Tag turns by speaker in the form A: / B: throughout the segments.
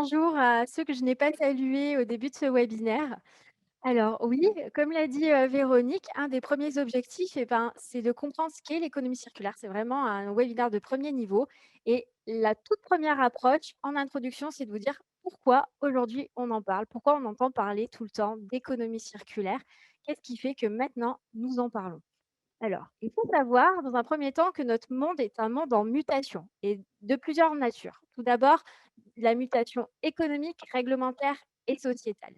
A: bonjour à ceux que je n'ai pas salués au début de ce webinaire. Alors oui, comme l'a dit, Véronique, un des premiers objectifs c'est de comprendre ce qu'est l'économie circulaire. C'est vraiment un webinaire de premier niveau et la toute première approche en introduction, c'est de vous dire pourquoi aujourd'hui on en parle, pourquoi on entend parler tout le temps d'économie circulaire. Qu'est-ce qui fait que maintenant nous en parlons? Alors, il faut savoir dans un premier temps que notre monde est un monde en mutation et de plusieurs natures. Tout d'abord, la mutation économique, réglementaire et sociétale.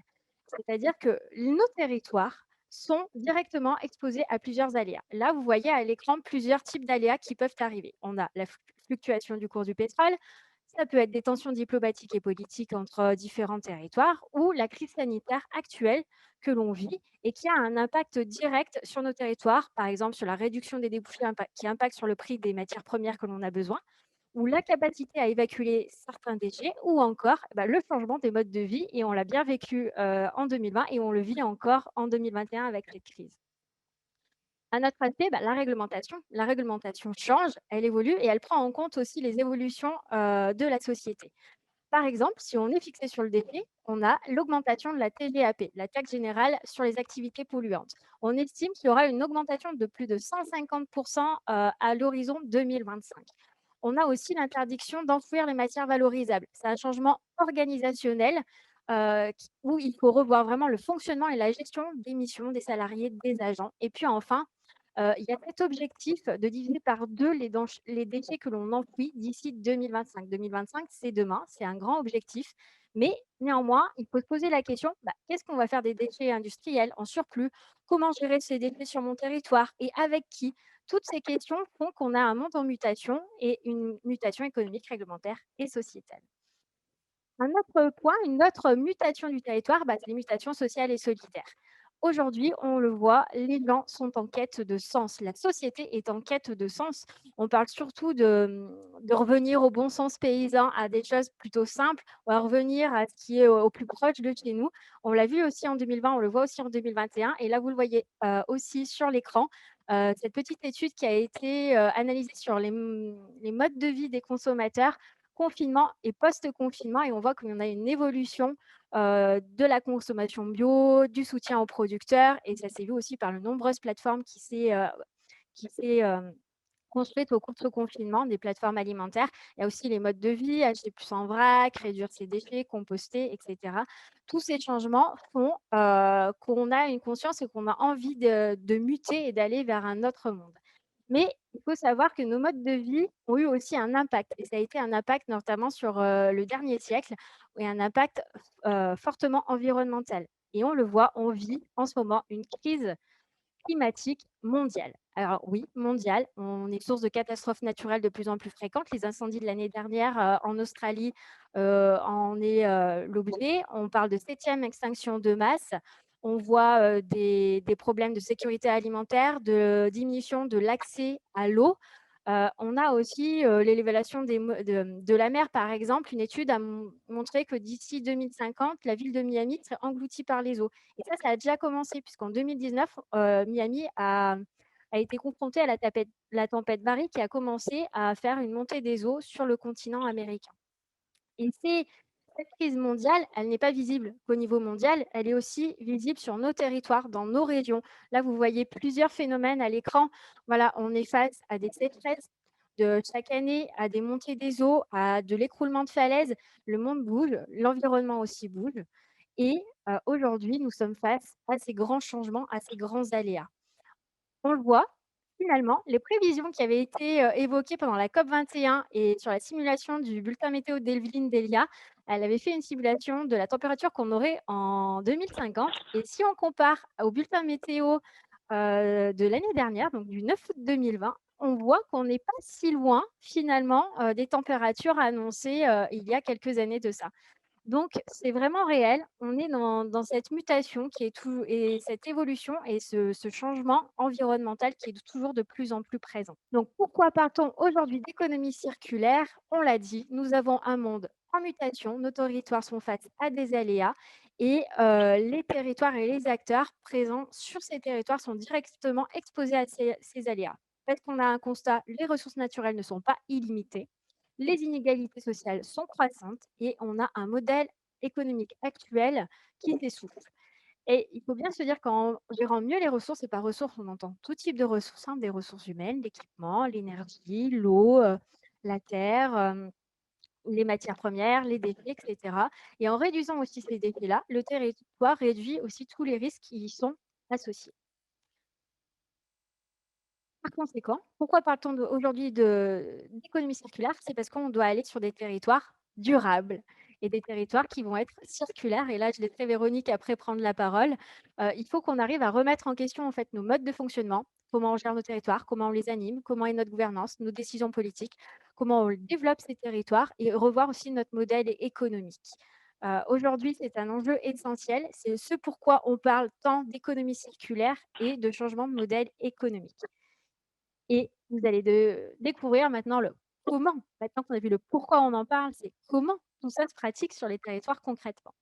A: C'est-à-dire que nos territoires sont directement exposés à plusieurs aléas. Là, vous voyez à l'écran plusieurs types d'aléas qui peuvent arriver. On a la fluctuation du cours du pétrole, ça peut être des tensions diplomatiques et politiques entre différents territoires ou la crise sanitaire actuelle que l'on vit et qui a un impact direct sur nos territoires, par exemple sur la réduction des débouchés qui impacte sur le prix des matières premières que l'on a besoin, ou la capacité à évacuer certains déchets, ou encore le changement des modes de vie. Et on l'a bien vécu en 2020 et on le vit encore en 2021 avec cette crise. Un autre aspect, la réglementation. La réglementation change, elle évolue et elle prend en compte aussi les évolutions de la société. Par exemple, si on est fixé sur le déchet, on a l'augmentation de la TGAP, la taxe générale sur les activités polluantes. On estime qu'il y aura une augmentation de plus de 150% à l'horizon 2025. On a aussi l'interdiction d'enfouir les matières valorisables. C'est un changement organisationnel où il faut revoir vraiment le fonctionnement et la gestion des missions des salariés, des agents. Et puis enfin, il y a cet objectif de diviser par 2 les déchets que l'on enfouit d'ici 2025. 2025, c'est demain, c'est un grand objectif, mais néanmoins, il faut se poser la question, qu'est-ce qu'on va faire des déchets industriels en surplus? Comment gérer ces déchets sur mon territoire et avec qui? Toutes ces questions font qu'on a un monde en mutation et une mutation économique, réglementaire et sociétale. Un autre point, une autre mutation du territoire, c'est les mutations sociales et solidaires. Aujourd'hui, on le voit, les gens sont en quête de sens. La société est en quête de sens. On parle surtout de revenir au bon sens paysan, à des choses plutôt simples, ou à revenir à ce qui est au plus proche de chez nous. On l'a vu aussi en 2020, on le voit aussi en 2021. Et là, vous le voyez aussi sur l'écran, cette petite étude qui a été analysée sur les modes de vie des consommateurs confinement et post-confinement, et on voit qu'on a une évolution de la consommation bio, du soutien aux producteurs, et ça s'est vu aussi par de nombreuses plateformes qui s'est construite au cours de ce confinement, des plateformes alimentaires. Il y a aussi les modes de vie, acheter plus en vrac, réduire ses déchets, composter, et cetera. Tous ces changements font qu'on a une conscience et qu'on a envie de muter et d'aller vers un autre monde. Mais il faut savoir que nos modes de vie ont eu aussi un impact, et ça a été un impact notamment sur le dernier siècle, et un impact fortement environnemental. Et on le voit, on vit en ce moment une crise climatique mondiale. Alors oui, mondiale, on est source de catastrophes naturelles de plus en plus fréquentes. Les incendies de l'année dernière en Australie en est l'objet. On parle de septième extinction de masse. On voit des problèmes de sécurité alimentaire, de diminution de l'accès à l'eau. On a aussi l'élévation de la mer, par exemple. Une étude a montré que d'ici 2050, la ville de Miami serait engloutie par les eaux. Et ça a déjà commencé, puisqu'en 2019, Miami a été confrontée à la tempête Barry, qui a commencé à faire une montée des eaux sur le continent américain. Et cette crise mondiale, elle n'est pas visible qu'au niveau mondial, elle est aussi visible sur nos territoires, dans nos régions. Là, vous voyez plusieurs phénomènes à l'écran. Voilà, on est face à des sécheresses de chaque année, à des montées des eaux, à de l'écroulement de falaises. Le monde bouge, l'environnement aussi bouge. Et aujourd'hui, nous sommes face à ces grands changements, à ces grands aléas. On le voit, finalement, les prévisions qui avaient été évoquées pendant la COP 21 et sur la simulation du bulletin météo d'Evelyne Delia, elle avait fait une simulation de la température qu'on aurait en 2050. Et si on compare au bulletin météo de l'année dernière, donc du 9 août 2020, on voit qu'on n'est pas si loin finalement des températures annoncées il y a quelques années de ça. Donc, c'est vraiment réel. On est dans cette mutation qui est tout, et cette évolution et ce changement environnemental qui est toujours de plus en plus présent. Donc, pourquoi parle-t-on aujourd'hui d'économie circulaire? On l'a dit, nous avons un monde en mutation, nos territoires sont face à des aléas et les territoires et les acteurs présents sur ces territoires sont directement exposés à ces aléas. Parce qu'on a un constat, les ressources naturelles ne sont pas illimitées. Les inégalités sociales sont croissantes et on a un modèle économique actuel qui s'essouffle. Et il faut bien se dire qu'en gérant mieux les ressources, et par ressources, on entend tout type de ressources, hein, des ressources humaines, l'équipement, l'énergie, l'eau, la terre, les matières premières, les déchets, et cetera. Et en réduisant aussi ces déchets-là, le territoire réduit aussi tous les risques qui y sont associés. Par conséquent, pourquoi parle-t-on aujourd'hui d'économie circulaire? C'est parce qu'on doit aller sur des territoires durables et des territoires qui vont être circulaires. Et là, je laisserai Véronique après prendre la parole. Il faut qu'on arrive à remettre en question en fait nos modes de fonctionnement, comment on gère nos territoires, comment on les anime, comment est notre gouvernance, nos décisions politiques, comment on développe ces territoires et revoir aussi notre modèle économique. Aujourd'hui, c'est un enjeu essentiel. C'est ce pourquoi on parle tant d'économie circulaire et de changement de modèle économique. Et vous allez découvrir maintenant le comment. Maintenant qu'on a vu le pourquoi on en parle, c'est comment tout ça se pratique sur les territoires concrètement.